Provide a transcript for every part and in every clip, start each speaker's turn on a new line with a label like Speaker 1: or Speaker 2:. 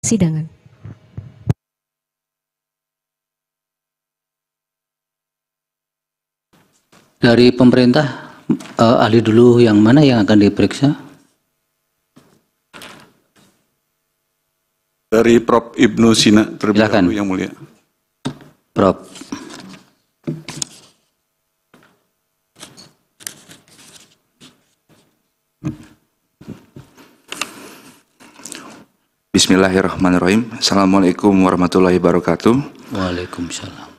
Speaker 1: persidangan.
Speaker 2: Dari pemerintah, ahli dulu yang mana yang akan diperiksa?
Speaker 3: Dari Prof. Ibnu Sina terlebih
Speaker 2: Silakan.
Speaker 3: dahulu, Yang Mulia.
Speaker 2: Prof.
Speaker 4: Bismillahirrahmanirrahim. Assalamualaikum warahmatullahi wabarakatuh.
Speaker 2: Waalaikumsalam.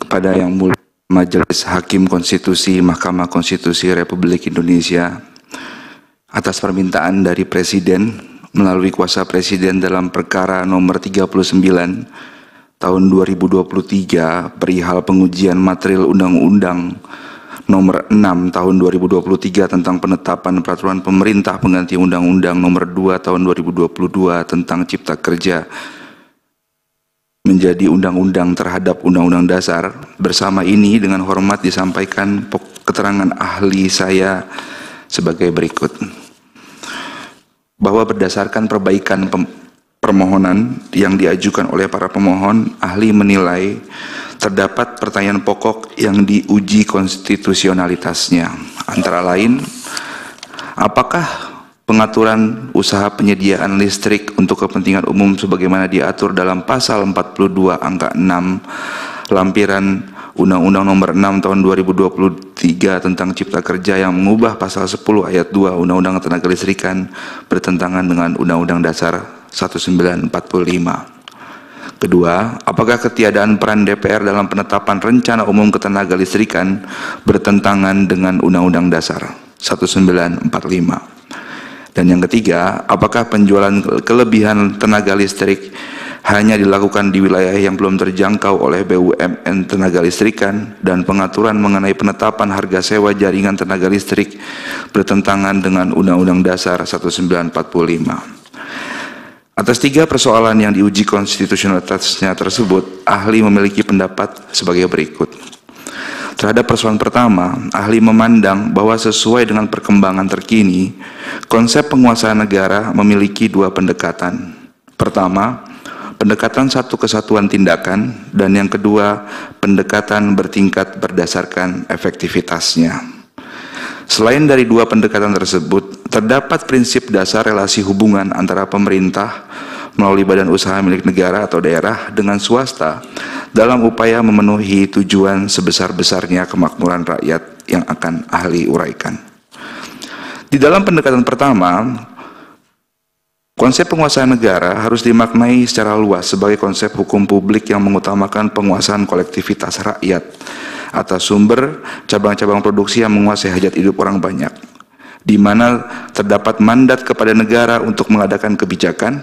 Speaker 4: Kepada Yang Mulia Majelis Hakim Konstitusi Mahkamah Konstitusi Republik Indonesia, atas permintaan dari Presiden melalui kuasa Presiden dalam perkara nomor 39 tahun 2023 perihal pengujian material Undang-Undang nomor 6 tahun 2023 tentang penetapan peraturan pemerintah pengganti Undang-Undang nomor 2 tahun 2022 tentang Cipta Kerja menjadi undang-undang terhadap Undang-Undang Dasar. Bersama ini dengan hormat disampaikan keterangan ahli saya sebagai berikut. Bahwa berdasarkan perbaikan permohonan yang diajukan oleh para pemohon, ahli menilai terdapat pertanyaan pokok yang diuji konstitusionalitasnya. Antara lain, apakah pengaturan usaha penyediaan listrik untuk kepentingan umum sebagaimana diatur dalam pasal 42 angka 6 lampiran Undang-Undang nomor 6 tahun 2023 tentang Cipta Kerja yang mengubah pasal 10 ayat 2 Undang-Undang Tenaga Listrikan bertentangan dengan Undang-Undang Dasar 1945. Kedua, apakah ketiadaan peran DPR dalam penetapan rencana umum ketenaga listrikan bertentangan dengan Undang-Undang Dasar 1945? Dan yang ketiga, apakah penjualan kelebihan tenaga listrik hanya dilakukan di wilayah yang belum terjangkau oleh BUMN Tenaga Listrikan dan pengaturan mengenai penetapan harga sewa jaringan tenaga listrik bertentangan dengan Undang-Undang Dasar 1945? Atas tiga persoalan yang diuji konstitusionalitasnya tersebut, ahli memiliki pendapat sebagai berikut. Terhadap persoalan pertama, ahli memandang bahwa sesuai dengan perkembangan terkini, konsep penguasaan negara memiliki dua pendekatan. Pertama, pendekatan satu kesatuan tindakan, dan yang kedua, pendekatan bertingkat berdasarkan efektivitasnya. Selain dari dua pendekatan tersebut, terdapat prinsip dasar relasi hubungan antara pemerintah melalui badan usaha milik negara atau daerah dengan swasta dalam upaya memenuhi tujuan sebesar-besarnya kemakmuran rakyat yang akan ahli uraikan. Di dalam pendekatan pertama, konsep penguasaan negara harus dimaknai secara luas sebagai konsep hukum publik yang mengutamakan penguasaan kolektivitas rakyat atas sumber cabang-cabang produksi yang menguasai hajat hidup orang banyak, di mana terdapat mandat kepada negara untuk mengadakan kebijakan,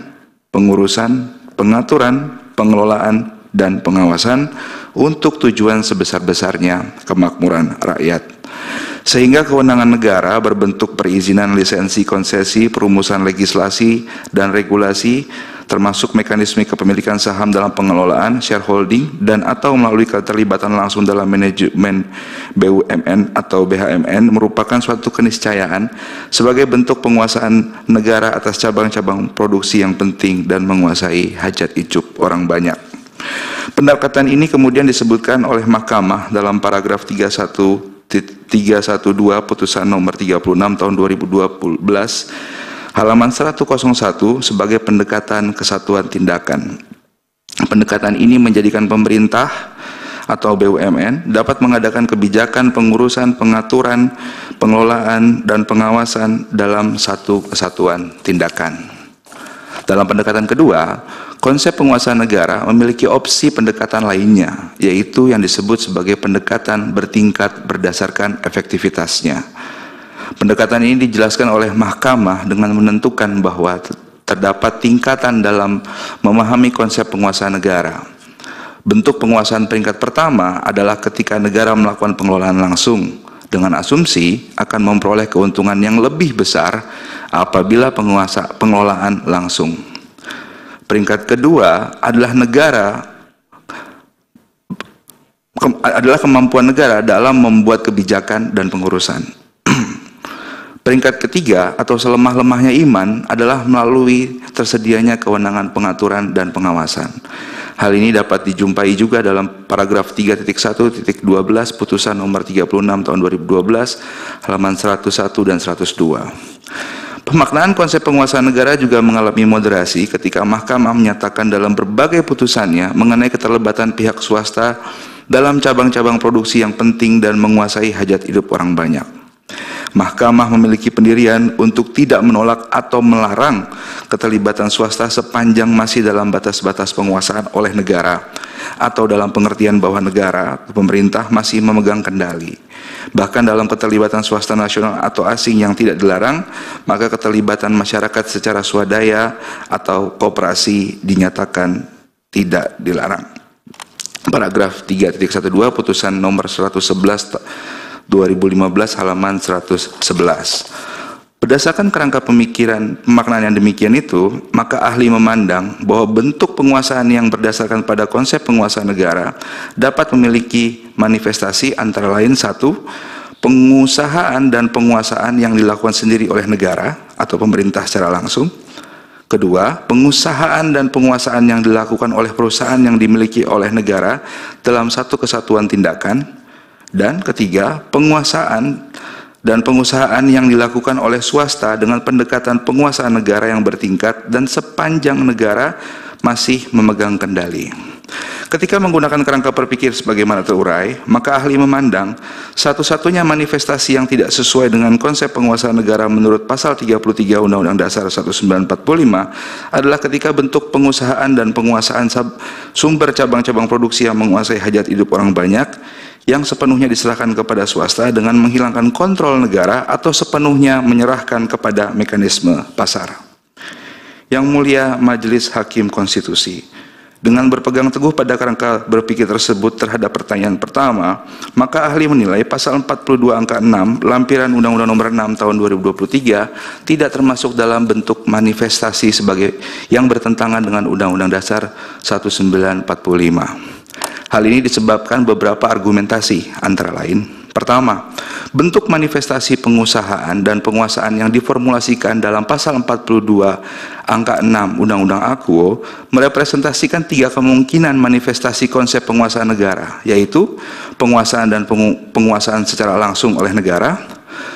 Speaker 4: pengurusan, pengaturan, pengelolaan, dan pengawasan untuk tujuan sebesar-besarnya kemakmuran rakyat. Sehingga kewenangan negara berbentuk perizinan, lisensi, konsesi, perumusan legislasi, dan regulasi, termasuk mekanisme kepemilikan saham dalam pengelolaan, shareholding, dan atau melalui keterlibatan langsung dalam manajemen BUMN atau BHMN merupakan suatu keniscayaan sebagai bentuk penguasaan negara atas cabang-cabang produksi yang penting dan menguasai hajat hidup orang banyak. Pendekatan ini kemudian disebutkan oleh Mahkamah dalam paragraf 312 putusan nomor 36 tahun 2012 halaman 101 sebagai pendekatan kesatuan tindakan. Pendekatan ini menjadikan pemerintah atau BUMN dapat mengadakan kebijakan, pengurusan, pengaturan, pengelolaan, dan pengawasan dalam satu kesatuan tindakan. Dalam pendekatan kedua, konsep penguasaan negara memiliki opsi pendekatan lainnya, yaitu yang disebut sebagai pendekatan bertingkat berdasarkan efektivitasnya. Pendekatan ini dijelaskan oleh Mahkamah dengan menentukan bahwa terdapat tingkatan dalam memahami konsep penguasaan negara. Bentuk penguasaan peringkat pertama adalah ketika negara melakukan pengelolaan langsung dengan asumsi akan memperoleh keuntungan yang lebih besar apabila pengelolaan langsung. Peringkat kedua adalah kemampuan negara dalam membuat kebijakan dan pengurusan. Peringkat ketiga atau selemah-lemahnya iman adalah melalui tersedianya kewenangan pengaturan dan pengawasan. Hal ini dapat dijumpai juga dalam paragraf 3.1.12 putusan nomor 36 tahun 2012 halaman 101 dan 102. Pemaknaan konsep penguasaan negara juga mengalami moderasi ketika Mahkamah menyatakan dalam berbagai putusannya mengenai keterlibatan pihak swasta dalam cabang-cabang produksi yang penting dan menguasai hajat hidup orang banyak. Mahkamah memiliki pendirian untuk tidak menolak atau melarang keterlibatan swasta sepanjang masih dalam batas-batas penguasaan oleh negara atau dalam pengertian bahwa negara atau pemerintah masih memegang kendali. Bahkan dalam keterlibatan swasta nasional atau asing yang tidak dilarang, maka keterlibatan masyarakat secara swadaya atau koperasi dinyatakan tidak dilarang. Paragraf 3.12 putusan nomor 111 2015 halaman 111. Berdasarkan kerangka pemikiran pemaknaan yang demikian itu, maka ahli memandang bahwa bentuk penguasaan yang berdasarkan pada konsep penguasaan negara dapat memiliki manifestasi antara lain: satu, pengusahaan dan penguasaan yang dilakukan sendiri oleh negara atau pemerintah secara langsung. Kedua, pengusahaan dan penguasaan yang dilakukan oleh perusahaan yang dimiliki oleh negara dalam satu kesatuan tindakan. Dan ketiga, penguasaan dan pengusahaan yang dilakukan oleh swasta dengan pendekatan penguasaan negara yang bertingkat dan sepanjang negara masih memegang kendali. Ketika menggunakan kerangka berpikir sebagaimana terurai, maka ahli memandang satu-satunya manifestasi yang tidak sesuai dengan konsep penguasaan negara menurut pasal 33 Undang-Undang Dasar 1945 adalah ketika bentuk pengusahaan dan penguasaan sumber cabang-cabang produksi yang menguasai hajat hidup orang banyak yang sepenuhnya diserahkan kepada swasta dengan menghilangkan kontrol negara atau sepenuhnya menyerahkan kepada mekanisme pasar. Yang Mulia Majelis Hakim Konstitusi, dengan berpegang teguh pada kerangka berpikir tersebut terhadap pertanyaan pertama, maka ahli menilai pasal 42 angka 6 lampiran Undang-Undang Nomor 6 tahun 2023 tidak termasuk dalam bentuk manifestasi sebagai yang bertentangan dengan Undang-Undang Dasar 1945. Hal ini disebabkan beberapa argumentasi, antara lain: pertama, bentuk manifestasi pengusahaan dan penguasaan yang diformulasikan dalam pasal 42 angka 6 Undang-Undang Akuo merepresentasikan tiga kemungkinan manifestasi konsep penguasaan negara, yaitu penguasaan dan penguasaan secara langsung oleh negara.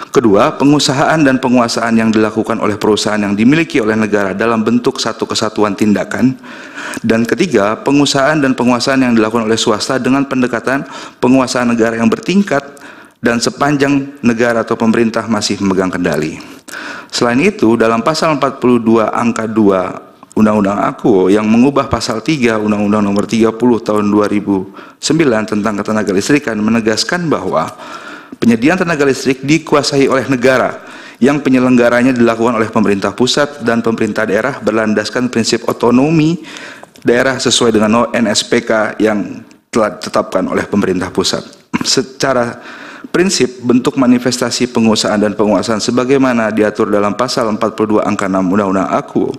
Speaker 4: Kedua, pengusahaan dan penguasaan yang dilakukan oleh perusahaan yang dimiliki oleh negara dalam bentuk satu kesatuan tindakan. Dan ketiga, pengusahaan dan penguasaan yang dilakukan oleh swasta dengan pendekatan penguasaan negara yang bertingkat dan sepanjang negara atau pemerintah masih memegang kendali. Selain itu, dalam pasal 42 angka 2 Undang-Undang Akuo yang mengubah pasal 3 Undang-Undang Nomor 30 tahun 2009 tentang ketenaga listrikan menegaskan bahwa penyediaan tenaga listrik dikuasai oleh negara yang penyelenggaranya dilakukan oleh pemerintah pusat dan pemerintah daerah berlandaskan prinsip otonomi daerah sesuai dengan NSPK yang telah ditetapkan oleh pemerintah pusat. Secara prinsip, bentuk manifestasi penguasaan dan penguasaan sebagaimana diatur dalam pasal 42 angka 6 Undang-Undang Akuo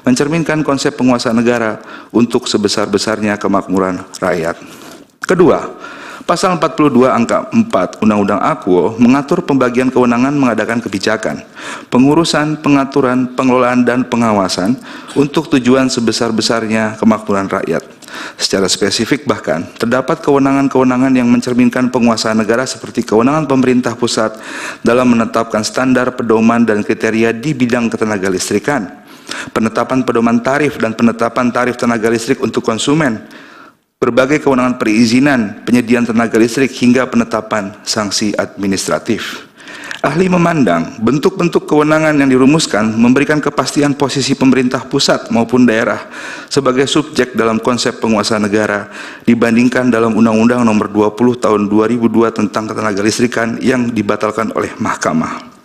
Speaker 4: mencerminkan konsep penguasaan negara untuk sebesar-besarnya kemakmuran rakyat. Kedua, pasal 42 angka 4 Undang-Undang Akuo mengatur pembagian kewenangan mengadakan kebijakan, pengurusan, pengaturan, pengelolaan, dan pengawasan untuk tujuan sebesar-besarnya kemakmuran rakyat. Secara spesifik bahkan, terdapat kewenangan-kewenangan yang mencerminkan penguasaan negara seperti kewenangan pemerintah pusat dalam menetapkan standar, pedoman, dan kriteria di bidang ketenaga listrikan, penetapan pedoman tarif dan penetapan tarif tenaga listrik untuk konsumen, berbagai kewenangan perizinan, penyediaan tenaga listrik, hingga penetapan sanksi administratif. Ahli memandang bentuk-bentuk kewenangan yang dirumuskan memberikan kepastian posisi pemerintah pusat maupun daerah sebagai subjek dalam konsep penguasaan negara dibandingkan dalam Undang-Undang Nomor 20 Tahun 2002 tentang ketenaga listrikan yang dibatalkan oleh Mahkamah.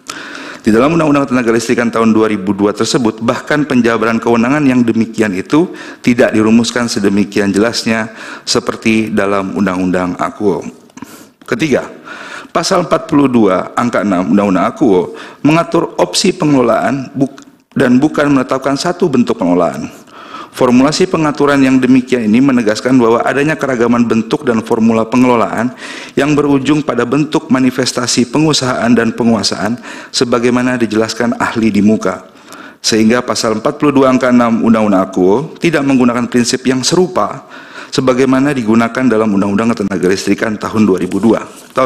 Speaker 4: Di dalam Undang-Undang Tenaga Listrikan tahun 2002 tersebut, bahkan penjabaran kewenangan yang demikian itu tidak dirumuskan sedemikian jelasnya seperti dalam Undang-Undang Akuo. Ketiga, pasal 42 angka 6 Undang-Undang Akuo mengatur opsi pengelolaan dan bukan menetapkan satu bentuk pengelolaan. Formulasi pengaturan yang demikian ini menegaskan bahwa adanya keragaman bentuk dan formula pengelolaan yang berujung pada bentuk manifestasi pengusahaan dan penguasaan sebagaimana dijelaskan ahli di muka. Sehingga pasal 42 angka 6 Undang-Undang Akuo tidak menggunakan prinsip yang serupa sebagaimana digunakan dalam Undang-Undang Ketenagalistrikan tahun 2002.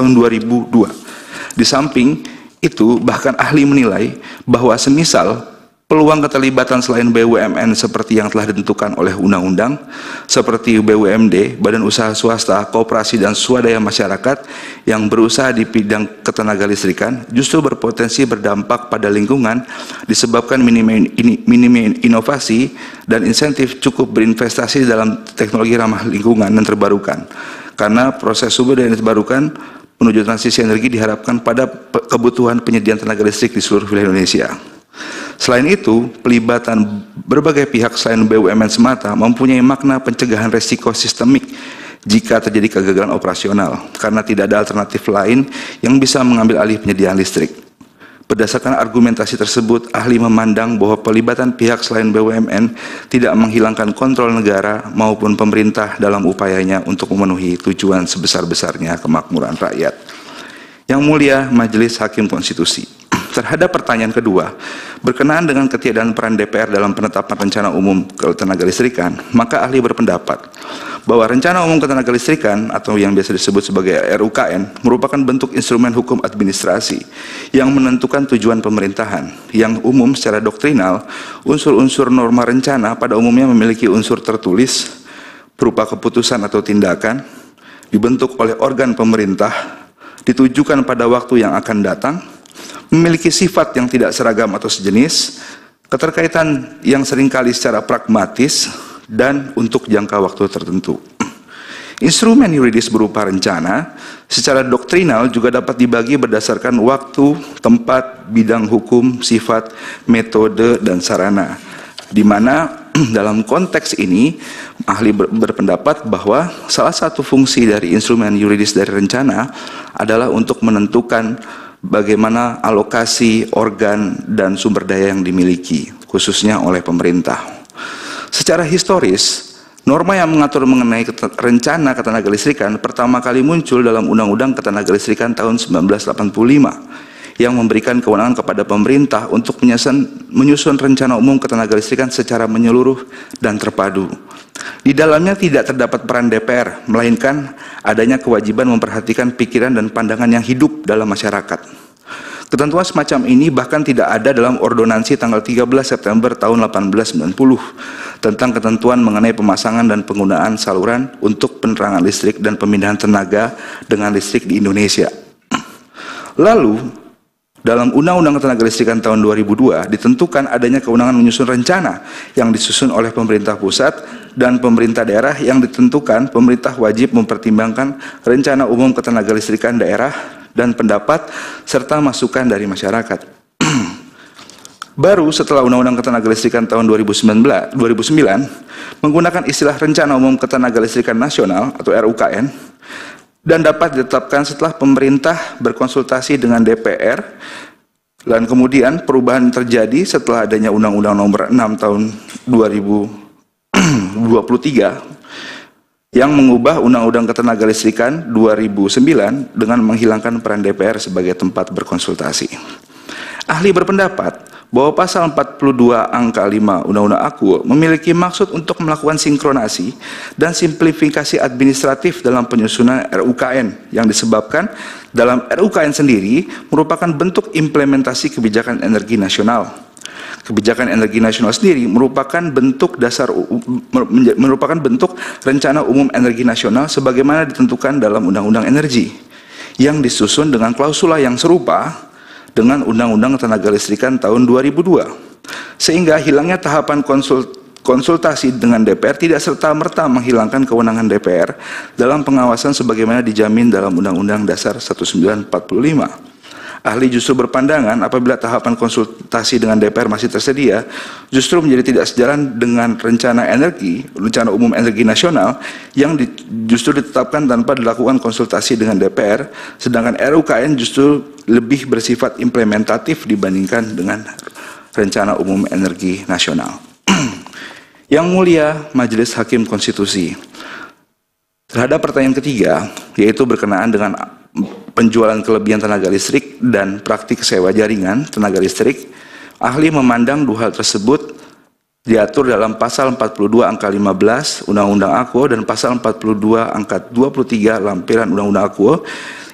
Speaker 4: Di samping itu, bahkan ahli menilai bahwa semisal peluang keterlibatan selain BUMN seperti yang telah ditentukan oleh undang-undang, seperti BUMD, Badan Usaha Swasta, Koperasi dan Swadaya Masyarakat yang berusaha di bidang ketenagalistrikan, justru berpotensi berdampak pada lingkungan disebabkan minimnya inovasi dan insentif cukup berinvestasi dalam teknologi ramah lingkungan dan terbarukan. Karena proses sumber daya terbarukan menuju transisi energi diharapkan pada kebutuhan penyediaan tenaga listrik di seluruh wilayah Indonesia. Selain itu, pelibatan berbagai pihak selain BUMN semata mempunyai makna pencegahan resiko sistemik jika terjadi kegagalan operasional, karena tidak ada alternatif lain yang bisa mengambil alih penyediaan listrik. Berdasarkan argumentasi tersebut, ahli memandang bahwa pelibatan pihak selain BUMN tidak menghilangkan kontrol negara maupun pemerintah dalam upayanya untuk memenuhi tujuan sebesar-besarnya kemakmuran rakyat. Yang mulia Majelis Hakim Konstitusi, terhadap pertanyaan kedua, berkenaan dengan ketiadaan peran DPR dalam penetapan rencana umum ketenagalistrikan, maka ahli berpendapat bahwa rencana umum ketenagalistrikan atau yang biasa disebut sebagai RUKN merupakan bentuk instrumen hukum administrasi yang menentukan tujuan pemerintahan, yang umum secara doktrinal. Unsur-unsur norma rencana pada umumnya memiliki unsur tertulis berupa keputusan atau tindakan, dibentuk oleh organ pemerintah, ditujukan pada waktu yang akan datang, memiliki sifat yang tidak seragam atau sejenis, keterkaitan yang seringkali secara pragmatis, dan untuk jangka waktu tertentu. Instrumen yuridis berupa rencana secara doktrinal juga dapat dibagi berdasarkan waktu, tempat, bidang hukum, sifat, metode, dan sarana, di mana dalam konteks ini, ahli berpendapat bahwa salah satu fungsi dari instrumen yuridis dari rencana adalah untuk menentukan bagaimana alokasi organ dan sumber daya yang dimiliki, khususnya oleh pemerintah. Secara historis, norma yang mengatur mengenai rencana ketenagalistrikan pertama kali muncul dalam Undang-Undang Ketenagalistrikan tahun 1985, yang memberikan kewenangan kepada pemerintah untuk menyusun rencana umum ketenagalistrikan secara menyeluruh dan terpadu. Di dalamnya tidak terdapat peran DPR, melainkan adanya kewajiban memperhatikan pikiran dan pandangan yang hidup dalam masyarakat. Ketentuan semacam ini bahkan tidak ada dalam Ordonansi tanggal 13 September tahun 1890 tentang ketentuan mengenai pemasangan dan penggunaan saluran untuk penerangan listrik dan pemindahan tenaga dengan listrik di Indonesia. Lalu, dalam Undang-Undang Ketenagalistrikan tahun 2002 ditentukan adanya kewenangan menyusun rencana yang disusun oleh pemerintah pusat dan pemerintah daerah, yang ditentukan pemerintah wajib mempertimbangkan rencana umum ketenagalistrikan daerah dan pendapat serta masukan dari masyarakat. Baru setelah Undang-Undang Ketenagalistrikan tahun 2009 menggunakan istilah Rencana Umum Ketenagalistrikan Nasional atau RUKN, dan dapat ditetapkan setelah pemerintah berkonsultasi dengan DPR, dan kemudian perubahan terjadi setelah adanya Undang-Undang Nomor 6 tahun 2023 yang mengubah Undang-Undang Ketenagalistrikan 2009 dengan menghilangkan peran DPR sebagai tempat berkonsultasi. Ahli berpendapat bahwa pasal 42 angka 5 Undang-Undang Akuo memiliki maksud untuk melakukan sinkronasi dan simplifikasi administratif dalam penyusunan RUKN, yang disebabkan dalam RUKN sendiri merupakan bentuk implementasi kebijakan energi nasional. Kebijakan energi nasional sendiri merupakan bentuk rencana umum energi nasional sebagaimana ditentukan dalam Undang-Undang Energi, yang disusun dengan klausula yang serupa dengan Undang-Undang Ketenagalistrikan tahun 2002, sehingga hilangnya tahapan konsultasi dengan DPR tidak serta-merta menghilangkan kewenangan DPR dalam pengawasan sebagaimana dijamin dalam Undang-Undang Dasar 1945. Ahli justru berpandangan apabila tahapan konsultasi dengan DPR masih tersedia, justru menjadi tidak sejalan dengan rencana umum energi nasional yang justru ditetapkan tanpa dilakukan konsultasi dengan DPR, sedangkan RUKN justru lebih bersifat implementatif dibandingkan dengan rencana umum energi nasional. Yang mulia Majelis Hakim Konstitusi, terhadap pertanyaan ketiga, yaitu berkenaan dengan penjualan kelebihan tenaga listrik dan praktik sewa jaringan tenaga listrik, ahli memandang dua hal tersebut diatur dalam pasal 42 angka 15 Undang-Undang Aquo dan pasal 42 angka 23 lampiran Undang-Undang Aquo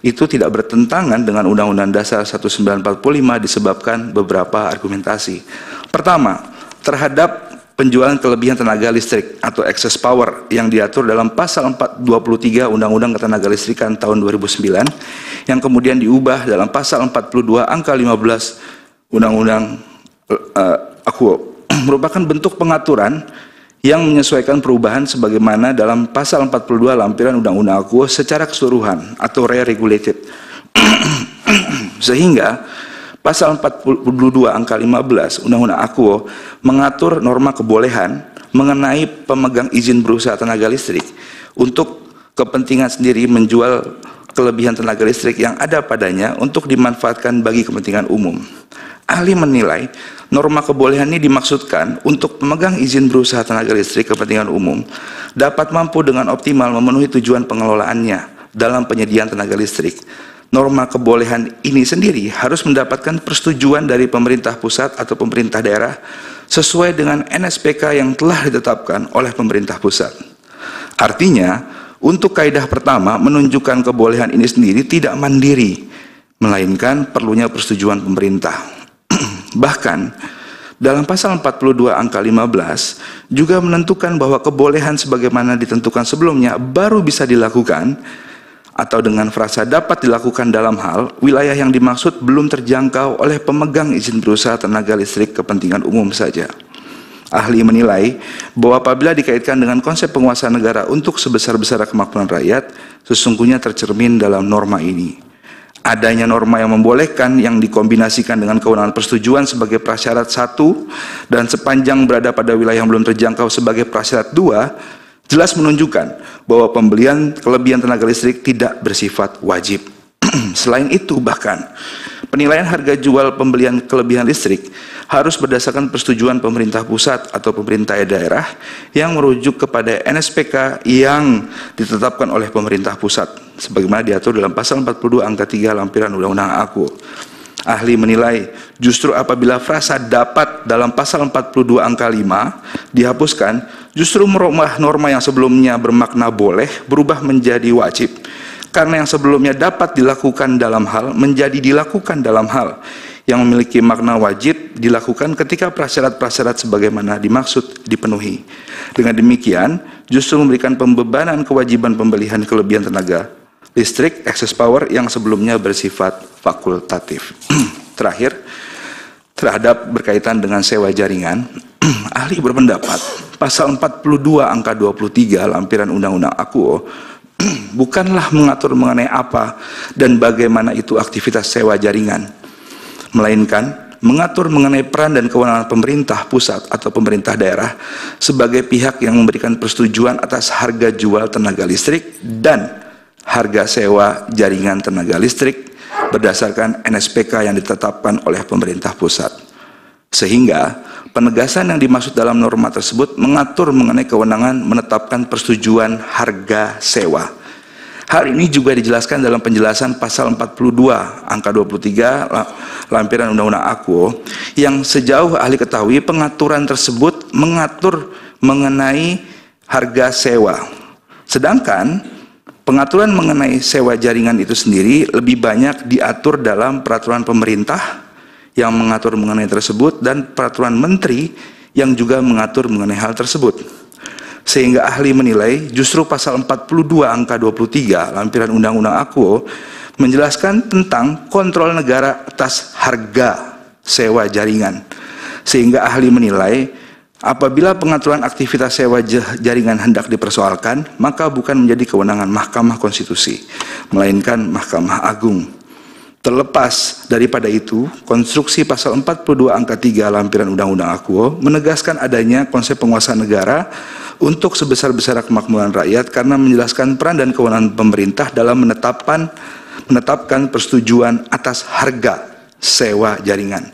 Speaker 4: itu tidak bertentangan dengan Undang-Undang Dasar 1945 disebabkan beberapa argumentasi. Pertama, terhadap penjualan kelebihan tenaga listrik atau excess power yang diatur dalam pasal 423 Undang-Undang Ketenaga Listrikan tahun 2009 yang kemudian diubah dalam pasal 42 angka 15 Undang-Undang Aquo merupakan bentuk pengaturan yang menyesuaikan perubahan sebagaimana dalam pasal 42 lampiran Undang-Undang Aquo secara keseluruhan atau re-regulated. Sehingga pasal 42 angka 15 Undang-Undang Aquo mengatur norma kebolehan mengenai pemegang izin berusaha tenaga listrik untuk kepentingan sendiri menjual kelebihan tenaga listrik yang ada padanya untuk dimanfaatkan bagi kepentingan umum. Ahli menilai norma kebolehan ini dimaksudkan untuk pemegang izin berusaha tenaga listrik kepentingan umum dapat mampu dengan optimal memenuhi tujuan pengelolaannya dalam penyediaan tenaga listrik. Norma kebolehan ini sendiri harus mendapatkan persetujuan dari pemerintah pusat atau pemerintah daerah sesuai dengan NSPK yang telah ditetapkan oleh pemerintah pusat. Artinya, untuk kaidah pertama menunjukkan kebolehan ini sendiri tidak mandiri, melainkan perlunya persetujuan pemerintah. Bahkan, dalam pasal 42 angka 15 juga menentukan bahwa kebolehan sebagaimana ditentukan sebelumnya baru bisa dilakukan atau dengan frasa dapat dilakukan dalam hal wilayah yang dimaksud belum terjangkau oleh pemegang izin berusaha tenaga listrik kepentingan umum saja. Ahli menilai bahwa apabila dikaitkan dengan konsep penguasaan negara untuk sebesar-besar kemakmuran rakyat, sesungguhnya tercermin dalam norma ini. Adanya norma yang membolehkan yang dikombinasikan dengan kewenangan persetujuan sebagai prasyarat 1 dan sepanjang berada pada wilayah yang belum terjangkau sebagai prasyarat 2 jelas menunjukkan bahwa pembelian kelebihan tenaga listrik tidak bersifat wajib. Selain itu bahkan penilaian harga jual pembelian kelebihan listrik harus berdasarkan persetujuan pemerintah pusat atau pemerintah daerah yang merujuk kepada NSPK yang ditetapkan oleh pemerintah pusat sebagaimana diatur dalam pasal 42 angka 3 lampiran Undang-Undang Aquo. Ahli menilai justru apabila frasa dapat dalam pasal 42 angka 5 dihapuskan, justru norma yang sebelumnya bermakna boleh berubah menjadi wajib. Karena yang sebelumnya dapat dilakukan dalam hal menjadi dilakukan dalam hal yang memiliki makna wajib dilakukan ketika prasyarat-prasyarat sebagaimana dimaksud dipenuhi. Dengan demikian, justru memberikan pembebanan kewajiban pembelian kelebihan tenaga listrik, excess power yang sebelumnya bersifat fakultatif. Terakhir, terhadap berkaitan dengan sewa jaringan, ahli berpendapat pasal 42 angka 23 lampiran Undang-Undang Aquo bukanlah mengatur mengenai apa dan bagaimana itu aktivitas sewa jaringan, melainkan mengatur mengenai peran dan kewenangan pemerintah pusat atau pemerintah daerah sebagai pihak yang memberikan persetujuan atas harga jual tenaga listrik dan harga sewa jaringan tenaga listrik berdasarkan NSPK yang ditetapkan oleh pemerintah pusat. Sehingga penegasan yang dimaksud dalam norma tersebut mengatur mengenai kewenangan menetapkan persetujuan harga sewa. Hal ini juga dijelaskan dalam penjelasan pasal 42 angka 23 lampiran Undang-Undang Aquo yang sejauh ahli ketahui pengaturan tersebut mengatur mengenai harga sewa. Sedangkan pengaturan mengenai sewa jaringan itu sendiri lebih banyak diatur dalam peraturan pemerintah yang mengatur mengenai tersebut dan peraturan menteri yang juga mengatur mengenai hal tersebut. Sehingga ahli menilai justru pasal 42 angka 23 lampiran Undang-Undang Aquo menjelaskan tentang kontrol negara atas harga sewa jaringan. Sehingga ahli menilai apabila pengaturan aktivitas sewa jaringan hendak dipersoalkan, maka bukan menjadi kewenangan Mahkamah Konstitusi, melainkan Mahkamah Agung. Terlepas daripada itu, konstruksi pasal 42 angka 3 lampiran Undang-Undang Aquo menegaskan adanya konsep penguasaan negara untuk sebesar-besar kemakmuran rakyat karena menjelaskan peran dan kewenangan pemerintah dalam menetapkan persetujuan atas harga sewa jaringan.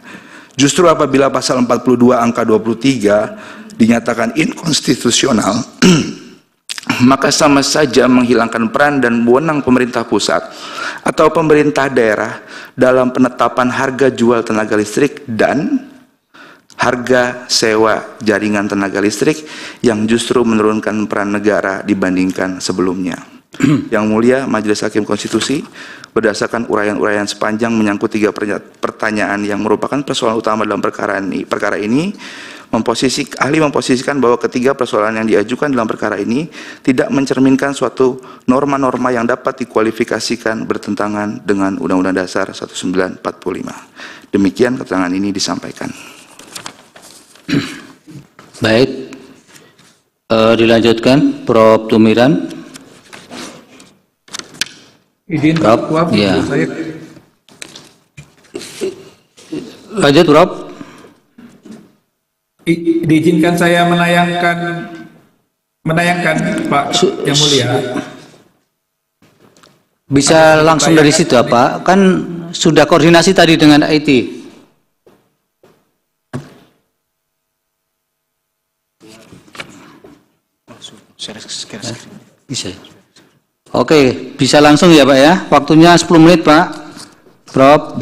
Speaker 4: Justru apabila pasal 42 angka 23 dinyatakan inkonstitusional, maka sama saja menghilangkan peran dan wewenang pemerintah pusat atau pemerintah daerah dalam penetapan harga jual tenaga listrik dan harga sewa jaringan tenaga listrik yang justru menurunkan peran negara dibandingkan sebelumnya. Yang Mulia Majelis Hakim Konstitusi, berdasarkan uraian-uraian sepanjang menyangkut 3 pertanyaan yang merupakan persoalan utama dalam perkara ini, ahli memposisikan bahwa ketiga persoalan yang diajukan dalam perkara ini tidak mencerminkan suatu norma-norma yang dapat dikualifikasikan bertentangan dengan Undang-Undang Dasar 1945. Demikian keterangan ini disampaikan.
Speaker 2: Baik, dilanjutkan, Prof. Tumiran.
Speaker 1: Izin
Speaker 2: Prof.
Speaker 1: Prof.
Speaker 2: Ya.
Speaker 1: Saya
Speaker 2: Lanjut, Prof.
Speaker 1: diizinkan saya menayangkan Pak Yang Mulia.
Speaker 2: Bisa langsung dari situ, Pak. Kan sudah koordinasi tadi dengan IT. Bisa. Oke, bisa langsung ya, Pak ya. Waktunya 10 menit, Pak. Prof.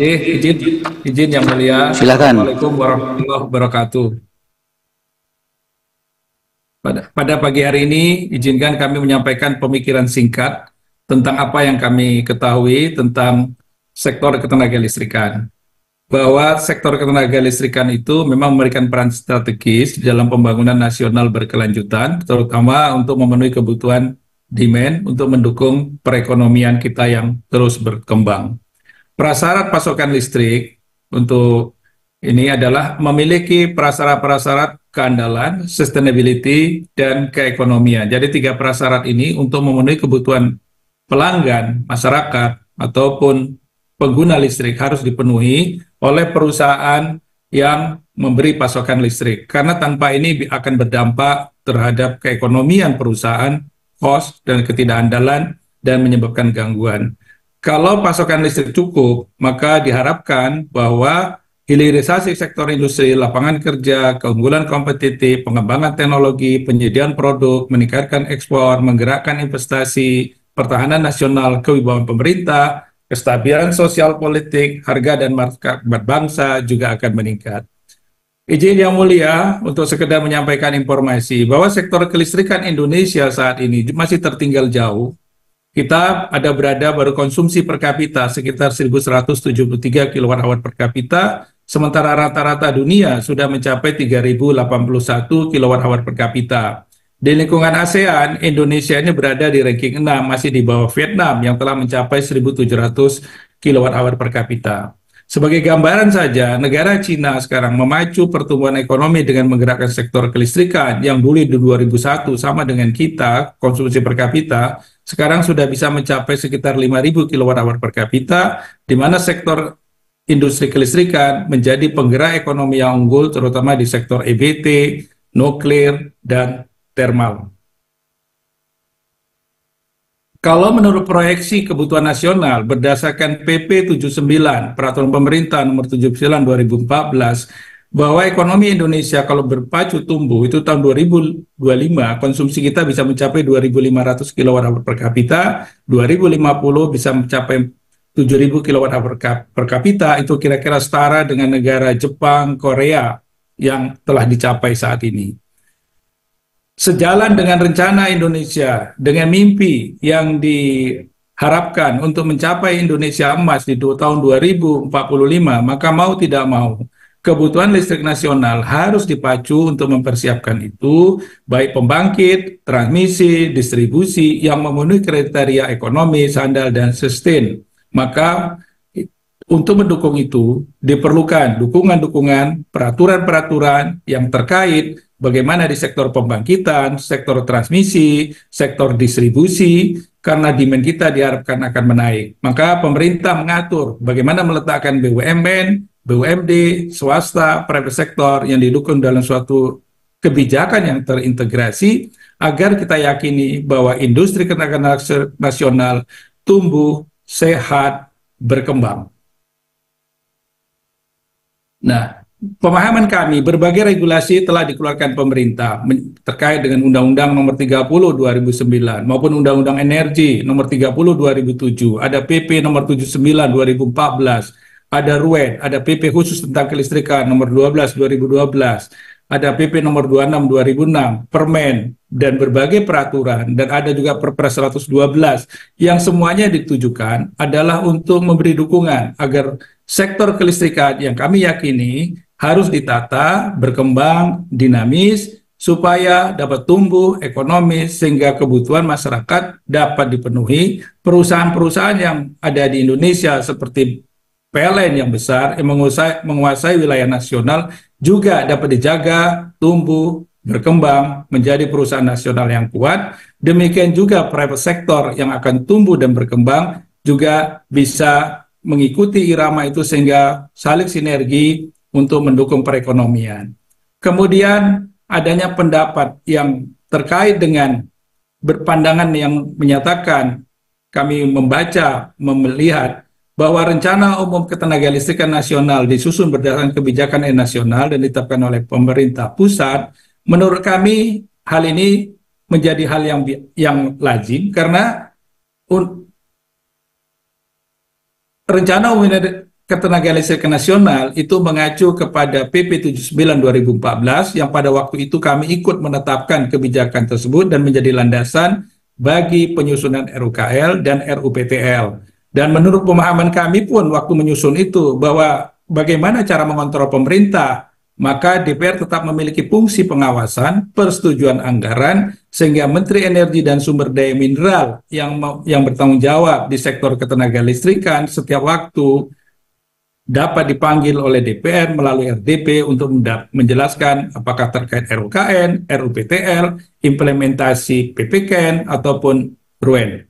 Speaker 1: Izin Yang Mulia.
Speaker 2: Silakan.
Speaker 1: Assalamualaikum warahmatullahi wabarakatuh. Pada pagi hari ini, izinkan kami menyampaikan pemikiran singkat tentang apa yang kami ketahui tentang sektor ketenaga listrikan. Bahwa sektor ketenaga listrikan itu memang memberikan peran strategis dalam pembangunan nasional berkelanjutan, terutama untuk memenuhi kebutuhan demand untuk mendukung perekonomian kita yang terus berkembang. Prasyarat pasokan listrik untuk ini adalah memiliki prasyarat-prasyarat keandalan, sustainability, dan keekonomian. Jadi 3 prasyarat ini untuk memenuhi kebutuhan pelanggan, masyarakat, ataupun pengguna listrik harus dipenuhi oleh perusahaan yang memberi pasokan listrik. Karena tanpa ini akan berdampak terhadap keekonomian perusahaan, cost, dan ketidakandalan, dan menyebabkan gangguan. Kalau pasokan listrik cukup, maka diharapkan bahwa hilirisasi sektor industri, lapangan kerja, keunggulan kompetitif, pengembangan teknologi, penyediaan produk, meningkatkan ekspor, menggerakkan investasi, pertahanan nasional, kewibawaan pemerintah, kestabilan sosial politik, harga dan martabat bangsa juga akan meningkat. Izin Yang Mulia untuk sekedar menyampaikan informasi bahwa sektor kelistrikan Indonesia saat ini masih tertinggal jauh. Kita berada baru konsumsi per kapita sekitar 1.173 kWh per kapita, sementara rata-rata dunia sudah mencapai 3.081 kWh per kapita. Di lingkungan ASEAN, Indonesia ini berada di ranking 6, masih di bawah Vietnam yang telah mencapai 1.700 kWh per kapita. Sebagai gambaran saja, negara Cina sekarang memacu pertumbuhan ekonomi dengan menggerakkan sektor kelistrikan yang dulu di 2001 sama dengan kita, konsumsi per kapita, sekarang sudah bisa mencapai sekitar 5.000 kWh per kapita, di mana sektor industri kelistrikan menjadi penggerak ekonomi yang unggul, terutama di sektor EBT, nuklir, dan thermal. Kalau menurut proyeksi kebutuhan nasional berdasarkan PP 79 Peraturan Pemerintah Nomor 79 2014 bahwa ekonomi Indonesia kalau berpacu tumbuh itu tahun 2025 konsumsi kita bisa mencapai 2.500 kWh per kapita, 2050 bisa mencapai 7.000 kWh per kapita, itu kira-kira setara dengan negara Jepang, Korea yang telah dicapai saat ini. Sejalan dengan rencana Indonesia, dengan mimpi yang diharapkan untuk mencapai Indonesia emas di tahun 2045, maka mau tidak mau, kebutuhan listrik nasional harus dipacu untuk mempersiapkan itu, baik pembangkit, transmisi, distribusi, yang memenuhi kriteria ekonomi, sandal, dan sustain. Maka untuk mendukung itu, diperlukan dukungan-dukungan, peraturan-peraturan yang terkait bagaimana di sektor pembangkitan, sektor transmisi, sektor distribusi, karena demand kita diharapkan akan menaik. Maka pemerintah mengatur bagaimana meletakkan BUMN, BUMD, swasta, private sektor yang didukung dalam suatu kebijakan yang terintegrasi, agar kita yakini bahwa industri ketenagaan nasional tumbuh, sehat, berkembang. Nah, pemahaman kami, berbagai regulasi telah dikeluarkan pemerintah terkait dengan Undang-Undang Nomor 30 2009 maupun Undang-Undang Energi Nomor 30 2007, ada PP Nomor 79 2014, ada RUEN, ada PP khusus tentang kelistrikan Nomor 12 2012, ada PP Nomor 26 2006, Permen, dan berbagai peraturan, dan ada juga Perpres 112 yang semuanya ditujukan adalah untuk memberi dukungan agar sektor kelistrikan yang kami yakini harus ditata, berkembang, dinamis, supaya dapat tumbuh ekonomis sehingga kebutuhan masyarakat dapat dipenuhi. Perusahaan-perusahaan yang ada di Indonesia seperti PLN yang besar yang menguasai wilayah nasional juga dapat dijaga, tumbuh, berkembang menjadi perusahaan nasional yang kuat. Demikian juga private sector yang akan tumbuh dan berkembang juga bisa mengikuti irama itu sehingga saling sinergi untuk mendukung perekonomian. Kemudian adanya pendapat yang terkait dengan berpandangan yang menyatakan, kami membaca, melihat bahwa rencana umum ketenagalistrikan nasional disusun berdasarkan kebijakan nasional dan ditetapkan oleh pemerintah pusat. Menurut kami hal ini menjadi hal yang lazim karena rencana umum ketenagalistrikan nasional itu mengacu kepada PP 79 2014 yang pada waktu itu kami ikut menetapkan kebijakan tersebut dan menjadi landasan bagi penyusunan RUKL dan RUPTL. Dan menurut pemahaman kami pun waktu menyusun itu bahwa bagaimana cara mengontrol pemerintah, maka DPR tetap memiliki fungsi pengawasan, persetujuan anggaran, sehingga Menteri Energi dan Sumber Daya Mineral yang bertanggung jawab di sektor ketenagalistrikan setiap waktu dapat dipanggil oleh DPR melalui RDP untuk menjelaskan apakah terkait RUKN, RUPTL, implementasi PPKN, ataupun RUEN.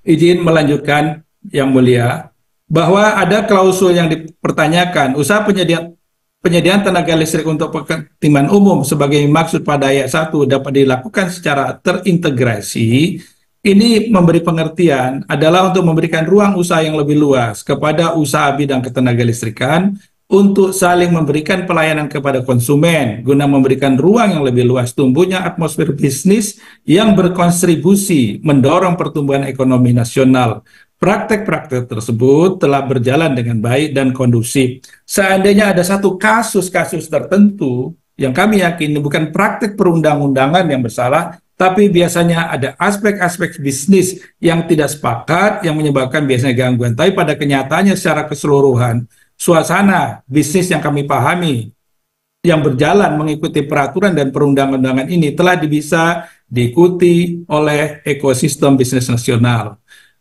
Speaker 1: Izin melanjutkan, Yang Mulia, bahwa ada klausul yang dipertanyakan, usaha penyediaan tenaga listrik untuk kepentingan umum sebagai maksud pada ayat 1 dapat dilakukan secara terintegrasi. Ini memberi pengertian adalah untuk memberikan ruang usaha yang lebih luas kepada usaha bidang ketenaga listrikan untuk saling memberikan pelayanan kepada konsumen guna memberikan ruang yang lebih luas tumbuhnya atmosfer bisnis yang berkontribusi mendorong pertumbuhan ekonomi nasional. Praktek-praktek tersebut telah berjalan dengan baik dan kondusif. Seandainya ada satu kasus-kasus tertentu yang kami yakini bukan praktek perundang-undangan yang bersalah, tapi biasanya ada aspek-aspek bisnis yang tidak sepakat yang menyebabkan biasanya gangguan. Tapi pada kenyataannya secara keseluruhan, suasana bisnis yang kami pahami yang berjalan mengikuti peraturan dan perundang-undangan ini telah bisa diikuti oleh ekosistem bisnis nasional.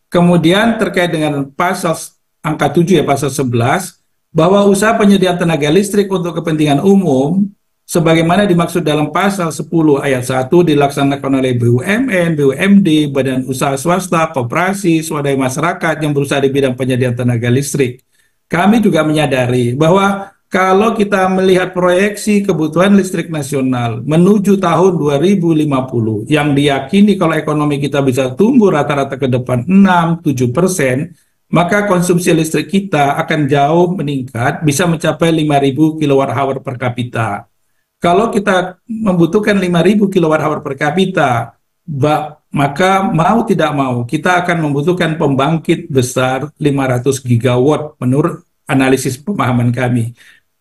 Speaker 1: Kemudian terkait dengan pasal angka 7 ya, pasal 11, bahwa usaha penyediaan tenaga listrik untuk kepentingan umum sebagaimana dimaksud dalam pasal 10 ayat 1 dilaksanakan oleh BUMN, BUMD, badan usaha swasta, koperasi, swadaya masyarakat yang berusaha di bidang penyediaan tenaga listrik. Kami juga menyadari bahwa kalau kita melihat proyeksi kebutuhan listrik nasional menuju tahun 2050 yang diyakini kalau ekonomi kita bisa tumbuh rata-rata ke depan 6-7%, maka konsumsi listrik kita akan jauh meningkat, bisa mencapai 5.000 kWh per kapita. Kalau kita membutuhkan 5.000 kWh per kapita, maka mau tidak mau kita akan membutuhkan pembangkit besar 500 gigawatt menurut analisis pemahaman kami.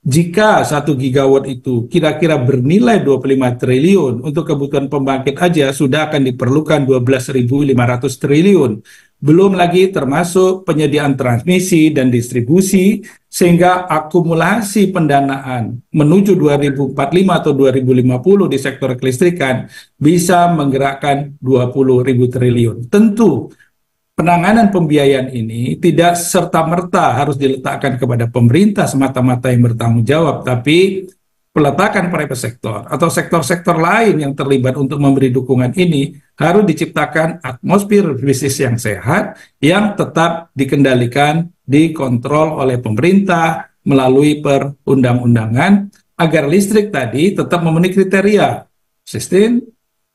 Speaker 1: Jika 1 gigawatt itu kira-kira bernilai 25 triliun, untuk kebutuhan pembangkit aja sudah akan diperlukan 12.500 triliun. Belum lagi termasuk penyediaan transmisi dan distribusi, sehingga akumulasi pendanaan menuju 2045 atau 2050 di sektor kelistrikan bisa menggerakkan 20.000 triliun. Tentu penanganan pembiayaan ini tidak serta-merta harus diletakkan kepada pemerintah semata-mata yang bertanggung jawab, tapi peletakan private sektor atau sektor-sektor lain yang terlibat untuk memberi dukungan ini harus diciptakan atmosfer bisnis yang sehat, yang tetap dikendalikan, dikontrol oleh pemerintah melalui perundang-undangan, agar listrik tadi tetap memenuhi kriteria sustain,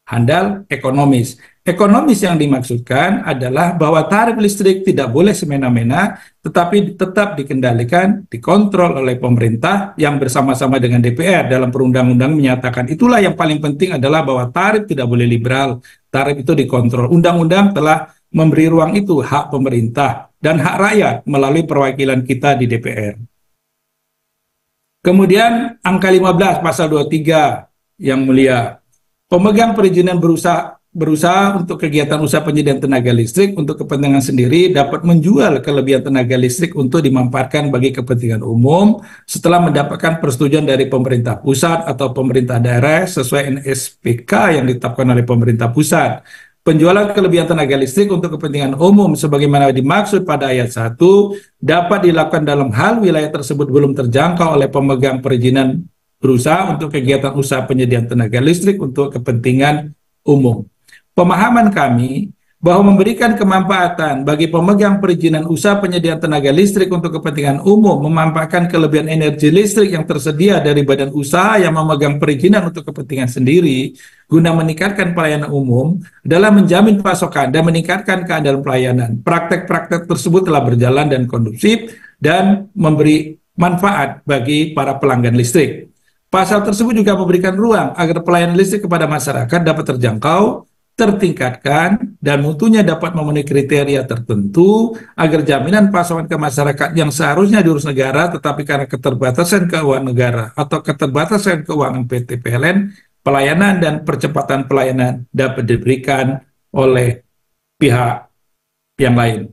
Speaker 1: handal, ekonomis. Ekonomis yang dimaksudkan adalah bahwa tarif listrik tidak boleh semena-mena, tetapi tetap dikendalikan, dikontrol oleh pemerintah yang bersama-sama dengan DPR dalam perundang-undang menyatakan itulah yang paling penting adalah bahwa tarif tidak boleh liberal, tarif itu dikontrol. Undang-undang telah memberi ruang itu, hak pemerintah dan hak rakyat melalui perwakilan kita di DPR. Kemudian angka 15 pasal 23 yang mulia, pemegang perizinan berusaha untuk kegiatan usaha penyediaan tenaga listrik untuk kepentingan sendiri dapat menjual kelebihan tenaga listrik untuk dimanfaatkan bagi kepentingan umum setelah mendapatkan persetujuan dari pemerintah pusat atau pemerintah daerah sesuai NSPK yang ditetapkan oleh pemerintah pusat. Penjualan kelebihan tenaga listrik untuk kepentingan umum sebagaimana dimaksud pada ayat 1 dapat dilakukan dalam hal wilayah tersebut belum terjangkau oleh pemegang perizinan berusaha untuk kegiatan usaha penyediaan tenaga listrik untuk kepentingan umum. Pemahaman kami bahwa memberikan kemanfaatan bagi pemegang perizinan usaha penyediaan tenaga listrik untuk kepentingan umum memanfaatkan kelebihan energi listrik yang tersedia dari badan usaha yang memegang perizinan untuk kepentingan sendiri guna meningkatkan pelayanan umum adalah menjamin pasokan dan meningkatkan keandalan pelayanan. Praktek-praktek tersebut telah berjalan dan kondusif dan memberi manfaat bagi para pelanggan listrik. Pasal tersebut juga memberikan ruang agar pelayanan listrik kepada masyarakat dapat terjangkau, tertingkatkan, dan mutunya dapat memenuhi kriteria tertentu agar jaminan pasokan ke masyarakat yang seharusnya diurus negara tetapi karena keterbatasan keuangan negara atau keterbatasan keuangan PT PLN, pelayanan dan percepatan pelayanan dapat diberikan oleh pihak yang lain.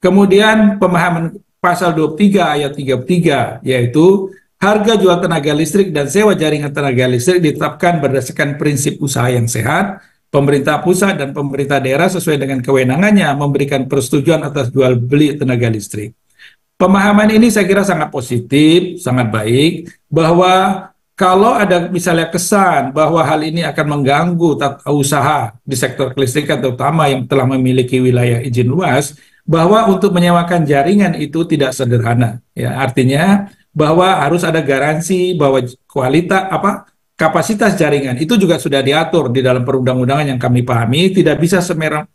Speaker 1: Kemudian pemahaman pasal 23 ayat 33 yaitu harga jual tenaga listrik dan sewa jaringan tenaga listrik ditetapkan berdasarkan prinsip usaha yang sehat. Pemerintah pusat dan pemerintah daerah sesuai dengan kewenangannya memberikan persetujuan atas jual beli tenaga listrik. Pemahaman ini saya kira sangat positif, sangat baik, bahwa kalau ada misalnya kesan bahwa hal ini akan mengganggu usaha di sektor kelistrikan terutama yang telah memiliki wilayah izin luas, bahwa untuk menyewakan jaringan itu tidak sederhana. Ya, artinya bahwa harus ada garansi bahwa kapasitas jaringan itu juga sudah diatur di dalam perundang-undangan yang kami pahami, tidak bisa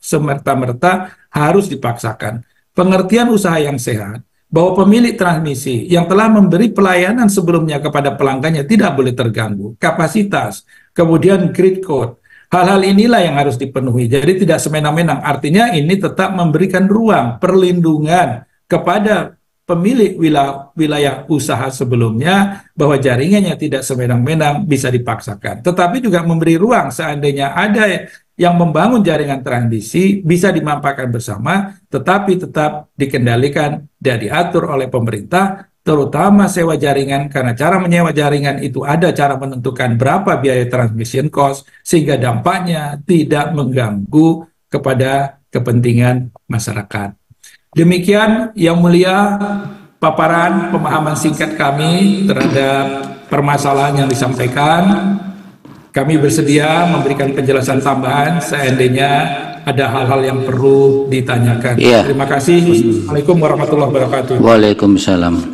Speaker 1: semerta-merta harus dipaksakan. Pengertian usaha yang sehat, bahwa pemilik transmisi yang telah memberi pelayanan sebelumnya kepada pelanggannya tidak boleh terganggu. Kapasitas, kemudian grid code, hal-hal inilah yang harus dipenuhi. Jadi tidak semena-mena, artinya ini tetap memberikan ruang, perlindungan kepada pemilik wilayah usaha sebelumnya bahwa jaringannya tidak semenang-menang bisa dipaksakan. Tetapi juga memberi ruang seandainya ada yang membangun jaringan transmisi bisa dimanfaatkan bersama, tetapi tetap dikendalikan dan diatur oleh pemerintah, terutama sewa jaringan, karena cara menyewa jaringan itu ada cara menentukan berapa biaya transmission cost, sehingga dampaknya tidak mengganggu kepada kepentingan masyarakat. Demikian yang mulia paparan pemahaman singkat kami terhadap permasalahan yang disampaikan. Kami bersedia memberikan penjelasan tambahan seandainya ada hal-hal yang perlu ditanyakan. Terima kasih. Assalamualaikum warahmatullahi wabarakatuh.
Speaker 2: Waalaikumsalam.